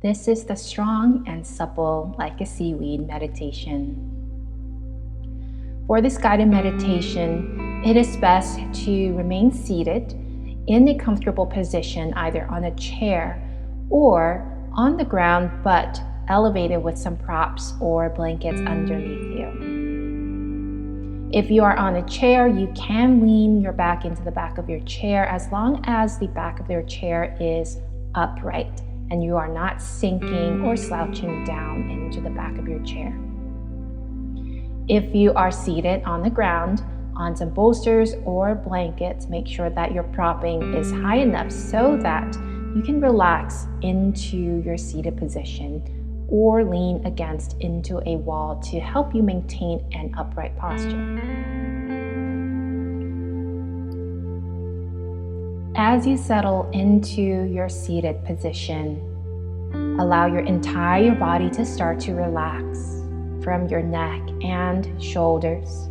This is the strong and supple like a seaweed meditation. For this guided meditation, it is best to remain seated in a comfortable position, either on a chair or on the ground, but elevated with some props or blankets underneath you. If you are on a chair, you can lean your back into the back of your chair as long as the back of your chair is upright and you are not sinking or slouching down into the back of your chair. If you are seated on the ground, on some bolsters or blankets, make sure that your propping is high enough so that you can relax into your seated position or lean into a wall to help you maintain an upright posture. As you settle into your seated position, allow your entire body to start to relax from your neck and shoulders,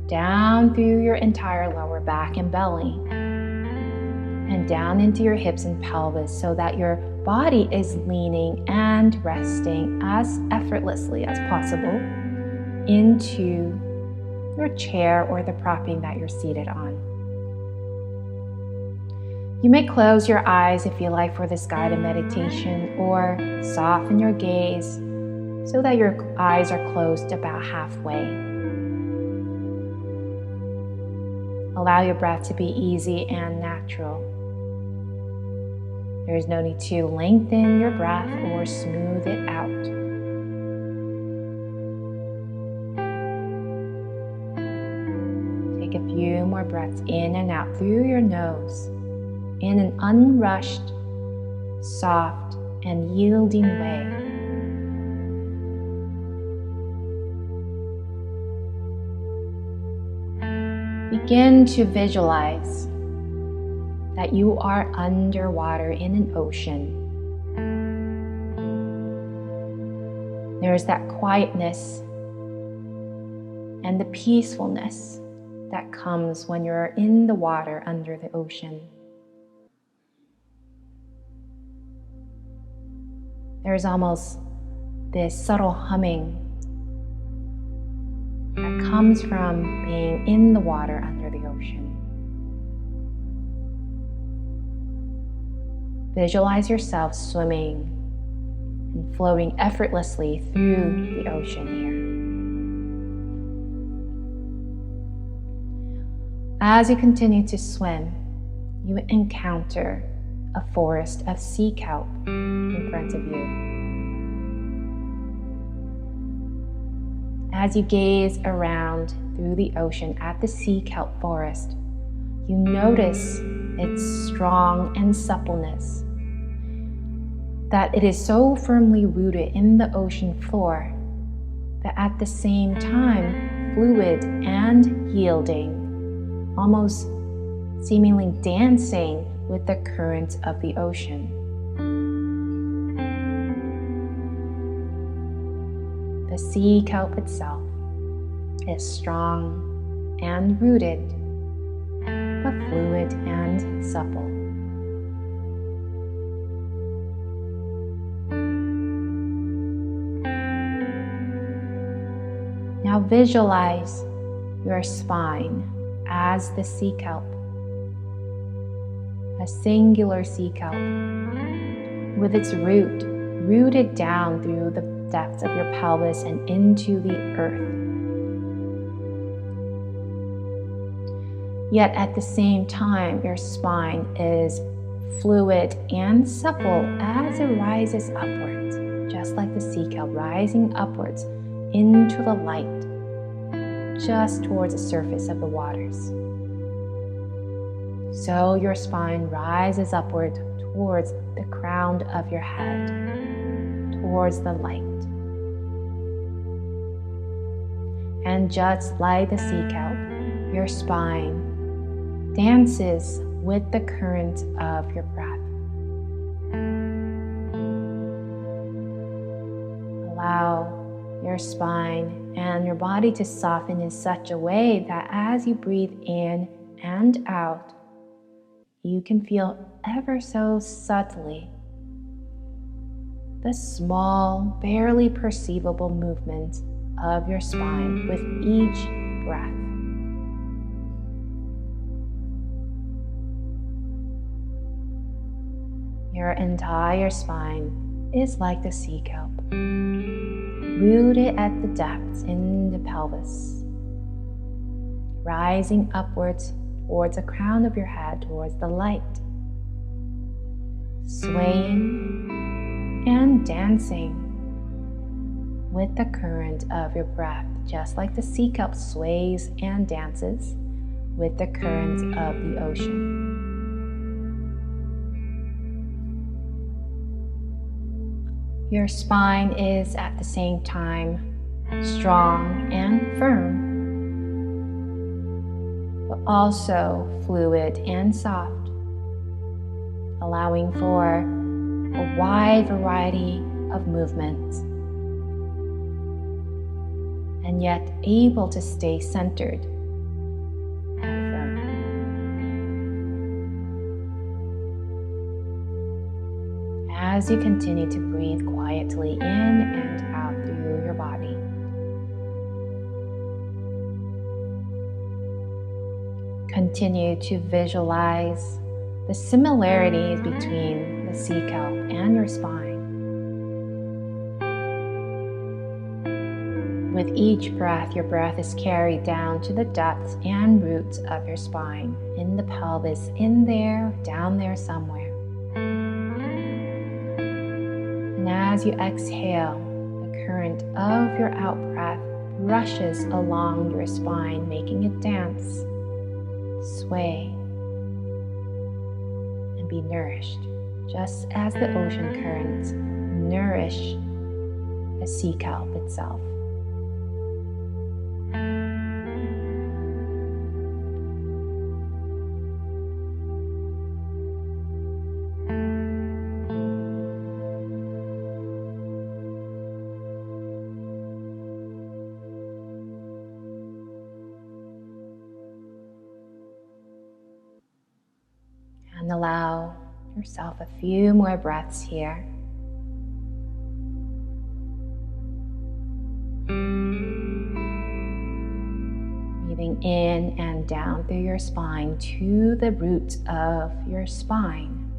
down through your entire lower back and belly, and down into your hips and pelvis so that your body is leaning and resting as effortlessly as possible into your chair or the propping that you're seated on. You may close your eyes if you like for this guided meditation, or soften your gaze so that your eyes are closed about halfway. Allow your breath to be easy and natural. There is no need to lengthen your breath or smooth it out. Take a few more breaths in and out through your nose in an unrushed, soft, and yielding way. Begin to visualize that you are underwater in an ocean. There is that quietness and the peacefulness that comes when you're in the water under the ocean. There's almost this subtle humming that comes from being in the water under the ocean. Visualize yourself swimming and floating effortlessly through the ocean here. As you continue to swim, you encounter a forest of sea kelp in front of you. As you gaze around through the ocean at the sea kelp forest, you notice its strong and suppleness, that it is so firmly rooted in the ocean floor that at the same time fluid and yielding, almost seemingly dancing with the currents of the ocean. The sea kelp itself is strong and rooted, but fluid and supple. Now visualize your spine as the sea kelp, a singular sea kelp with its root rooted down through the depths of your pelvis and into the earth. Yet at the same time, your spine is fluid and supple as it rises upwards, just like the sea kelp rising upwards into the light, just towards the surface of the waters. So your spine rises upward towards the crown of your head, towards the light. And just like the sea kelp, your spine dances with the current of your breath. Allow your spine and your body to soften in such a way that as you breathe in and out, you can feel ever so subtly the small, barely perceivable movement of your spine with each breath. Your entire spine is like the sea kelp, rooted at the depths in the pelvis, rising upwards towards the crown of your head, towards the light, swaying and dancing with the current of your breath, just like the sea kelp sways and dances with the current of the ocean. Your spine is at the same time strong and firm, but also fluid and soft, allowing for a wide variety of movements, and yet able to stay centered and firm. As you continue to breathe quietly in and out through your body, continue to visualize the similarities between the sea kelp and your spine. With each breath, your breath is carried down to the depths and roots of your spine, in the pelvis, in there, down there somewhere. And as you exhale, the current of your out-breath brushes along your spine, making it dance, sway, and be nourished, just as the ocean currents nourish the sea kelp itself. And allow yourself a few more breaths here. Breathing in and down through your spine to the roots of your spine.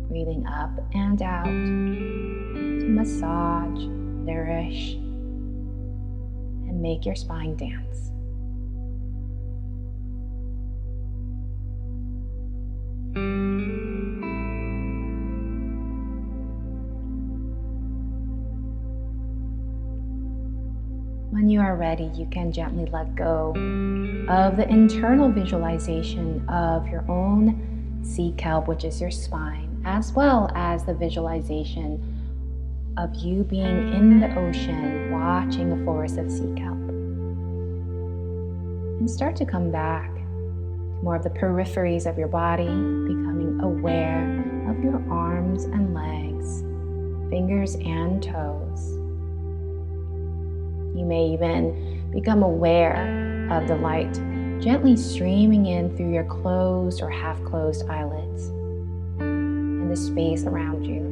Breathing up and out to massage, nourish, and make your spine dance. When you are ready, you can gently let go of the internal visualization of your own sea kelp, which is your spine, as well as the visualization of you being in the ocean, watching a forest of sea kelp. And start to come back to more of the peripheries of your body, becoming aware of your arms and legs, fingers and toes. You may even become aware of the light gently streaming in through your closed or half-closed eyelids and the space around you.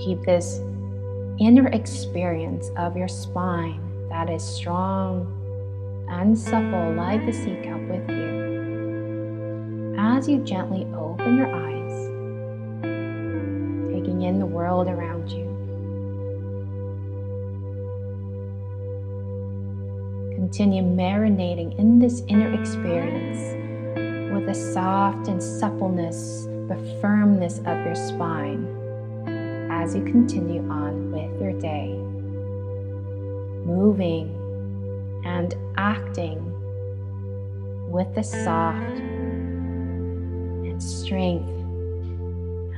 Keep this inner experience of your spine that is strong and supple like the sea kelp with you as you gently open your eyes, taking in the world around you. Continue marinating in this inner experience with the soft and suppleness, the firmness of your spine as you continue on with your day, moving and acting with the soft and strength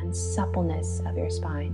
and suppleness of your spine.